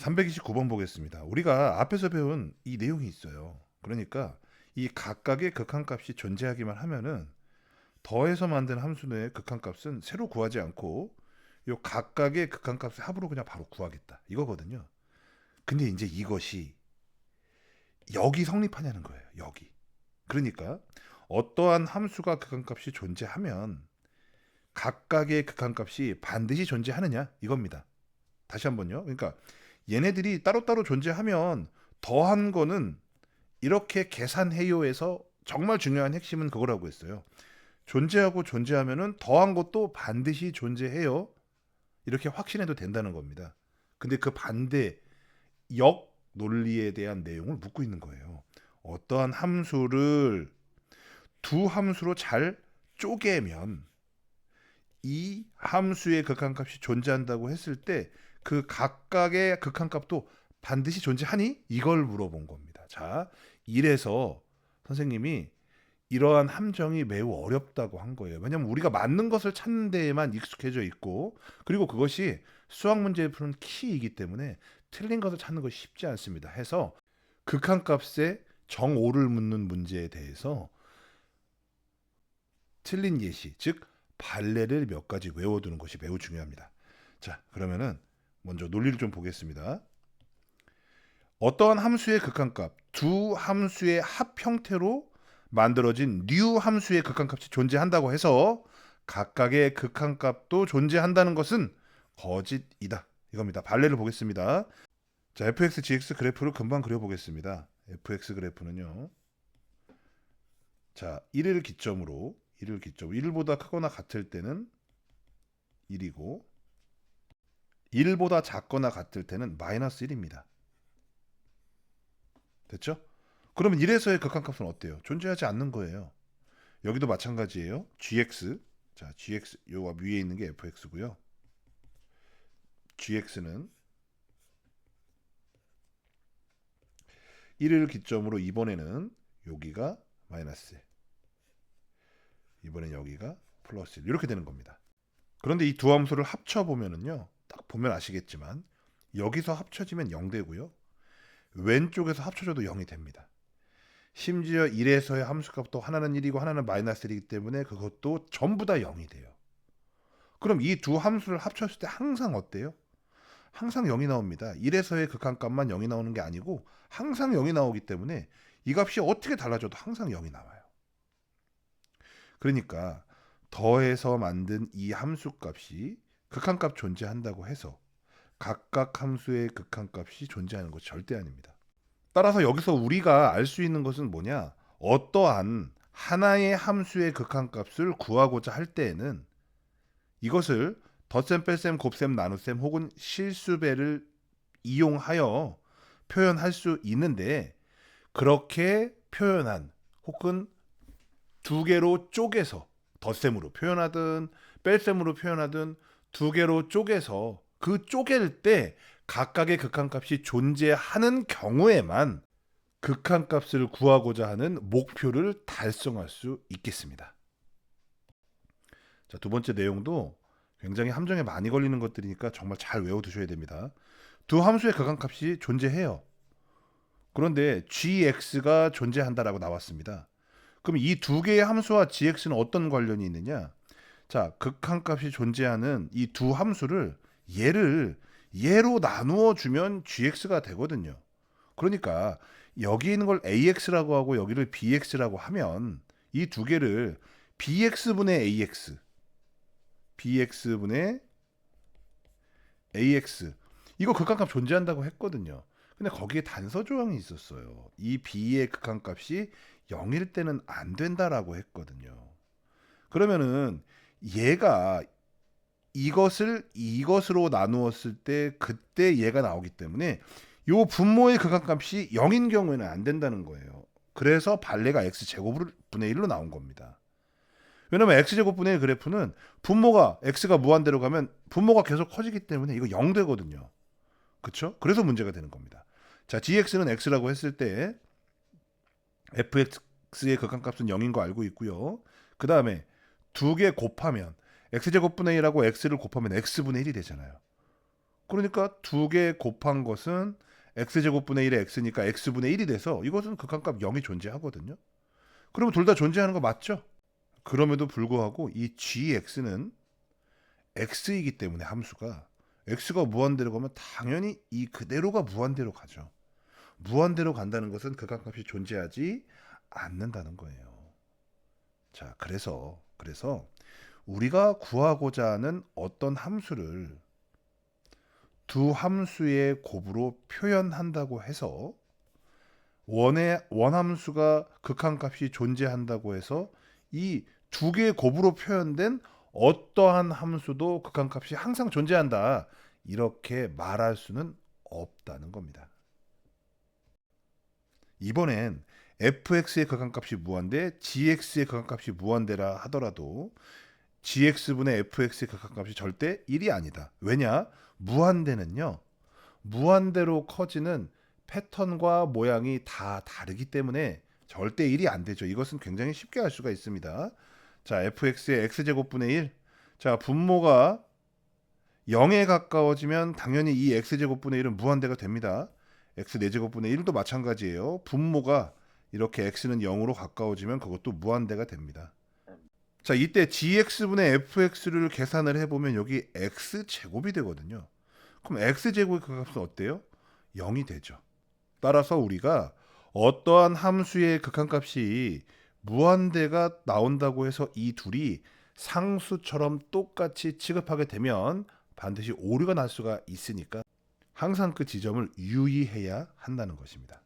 329번 보겠습니다. 우리가 앞에서 배운 이 내용이 있어요. 그러니까 이 각각의 극한값이 존재하기만 하면은 더해서 만든 함수 내의 극한값은 새로 구하지 않고 요 각각의 극한값의 합으로 그냥 바로 구하겠다. 이거거든요. 근데 이제 이것이 여기 성립하냐는 거예요. 여기. 그러니까 어떠한 함수가 극한값이 존재하면 각각의 극한값이 반드시 존재하느냐 이겁니다. 다시 한번요. 그러니까 얘네들이 따로따로 존재하면 더한 거는 이렇게 계산해요에서 정말 중요한 핵심은 그거라고 했어요. 존재하고 존재하면은 더한 것도 반드시 존재해요. 이렇게 확신해도 된다는 겁니다. 근데 그 반대 역 논리에 대한 내용을 묻고 있는 거예요. 어떠한 함수를 두 함수로 잘 쪼개면 이 함수의 극한값이 존재한다고 했을 때 그 각각의 극한값도 반드시 존재하니? 이걸 물어본 겁니다. 자, 이래서 선생님이 이러한 함정이 매우 어렵다고 한 거예요. 왜냐하면 우리가 맞는 것을 찾는 데에만 익숙해져 있고 그리고 그것이 수학 문제에 푸는 키이기 때문에 틀린 것을 찾는 것이 쉽지 않습니다. 해서 극한값의 정오를 묻는 문제에 대해서 틀린 예시, 즉 발레를 몇 가지 외워두는 것이 매우 중요합니다. 자, 그러면은 먼저 논리를 좀 보겠습니다. 어떠한 함수의 극한값, 두 함수의 합 형태로 만들어진 뉴 함수의 극한값이 존재한다고 해서 각각의 극한값도 존재한다는 것은 거짓이다. 이겁니다. 발레를 보겠습니다. 자, fx, gx 그래프를 금방 그려보겠습니다. fx 그래프는요. 자, 1보다 크거나 같을 때는 1이고 1보다 작거나 같을 때는 마이너스 1입니다. 됐죠? 그러면 1에서의 극한값은 어때요? 존재하지 않는 거예요. 여기도 마찬가지예요. gx. 자, gx 요 위에 있는 게 fx고요. gx는 1을 기점으로 이번에는 여기가 마이너스 1. 이번엔 여기가 플러스 1. 이렇게 되는 겁니다. 그런데 이 두 함수를 합쳐 보면은요. 딱 보면 아시겠지만 여기서 합쳐지면 0 되고요. 왼쪽에서 합쳐져도 0이 됩니다. 심지어 1에서의 함수값도 하나는 1이고 하나는 마이너스 1이기 때문에 그것도 전부 다 0이 돼요. 그럼 이 두 함수를 합쳤을 때 항상 어때요? 항상 0이 나옵니다. 1에서의 극한값만 0이 나오는 게 아니고 항상 0이 나오기 때문에 이 값이 어떻게 달라져도 항상 0이 나와요. 그러니까 더해서 만든 이 함수값이 극한값 존재한다고 해서 각각 함수의 극한값이 존재하는 것 절대 아닙니다. 따라서 여기서 우리가 알 수 있는 것은 뭐냐? 어떠한 하나의 함수의 극한값을 구하고자 할 때에는 이것을 덧셈, 뺄셈, 곱셈, 나눗셈 혹은 실수배를 이용하여 표현할 수 있는데 그렇게 표현한 혹은 두 개로 쪼개서 덧셈으로 표현하든 뺄셈으로 표현하든 두 개로 쪼개서 그 쪼갤 때 각각의 극한값이 존재하는 경우에만 극한값을 구하고자 하는 목표를 달성할 수 있겠습니다. 자, 두 번째 내용도 굉장히 함정에 많이 걸리는 것들이니까 정말 잘 외워두셔야 됩니다. 두 함수의 극한값이 존재해요. 그런데 gx가 존재한다라고 나왔습니다. 그럼 이 두 개의 함수와 gx는 어떤 관련이 있느냐? 자, 극한값이 존재하는 이 두 함수를 얘로 나누어 주면 gx가 되거든요. 그러니까 여기 있는 걸 ax라고 하고 여기를 bx라고 하면 이 두 개를 bx분의 ax, bx분의 ax 이거 극한값 존재한다고 했거든요. 근데 거기에 단서 조항이 있었어요. 이 b의 극한값이 0일 때는 안 된다라고 했거든요. 그러면은 얘가 이것으로 나누었을 때 그때 얘가 나오기 때문에 요 분모의 극한값이 0인 경우에는 안 된다는 거예요. 그래서 발레가 x제곱분의 1로 나온 겁니다. 왜냐면 x제곱분의 1 그래프는 분모가 x가 무한대로 가면 분모가 계속 커지기 때문에 이거 0 되거든요. 그렇죠? 그래서 문제가 되는 겁니다. 자, gx는 x라고 했을 때 fx의 극한값은 0인 거 알고 있고요. 그 다음에 두 개 곱하면 x제곱분의 1하고 x를 곱하면 x분의 1이 되잖아요. 그러니까 두 개 곱한 것은 x제곱분의 1의 x니까 x분의 1이 돼서 이것은 극한값 0이 존재하거든요. 그러면 둘 다 존재하는 거 맞죠? 그럼에도 불구하고 이 gx는 x이기 때문에 함수가 x가 무한대로 가면 당연히 이 그대로가 무한대로 가죠. 무한대로 간다는 것은 극한값이 존재하지 않는다는 거예요. 자, 그래서 우리가 구하고자 하는 어떤 함수를 두 함수의 곱으로 표현한다고 해서 원함수가 극한값이 존재한다고 해서 이 두 개의 곱으로 표현된 어떠한 함수도 극한값이 항상 존재한다. 이렇게 말할 수는 없다는 겁니다. 이번엔 fx의 극한값이 무한대, gx의 극한값이 무한대라 하더라도 gx분의 fx의 극한값이 절대 1이 아니다. 왜냐? 무한대는요. 무한대로 커지는 패턴과 모양이 다 다르기 때문에 절대 1이 안 되죠. 이것은 굉장히 쉽게 알 수가 있습니다. 자, fx의 x제곱분의 1. 자, 분모가 0에 가까워지면 당연히 이 x제곱분의 1은 무한대가 됩니다. x 4제곱분의 1도 마찬가지예요. 분모가 이렇게 x는 0으로 가까워지면 그것도 무한대가 됩니다. 자, 이때 gx분의 fx를 계산을 해보면 여기 x제곱이 되거든요. 그럼 x제곱의 그 값은 어때요? 0이 되죠. 따라서 우리가 어떠한 함수의 극한값이 무한대가 나온다고 해서 이 둘이 상수처럼 똑같이 취급하게 되면 반드시 오류가 날 수가 있으니까 항상 그 지점을 유의해야 한다는 것입니다.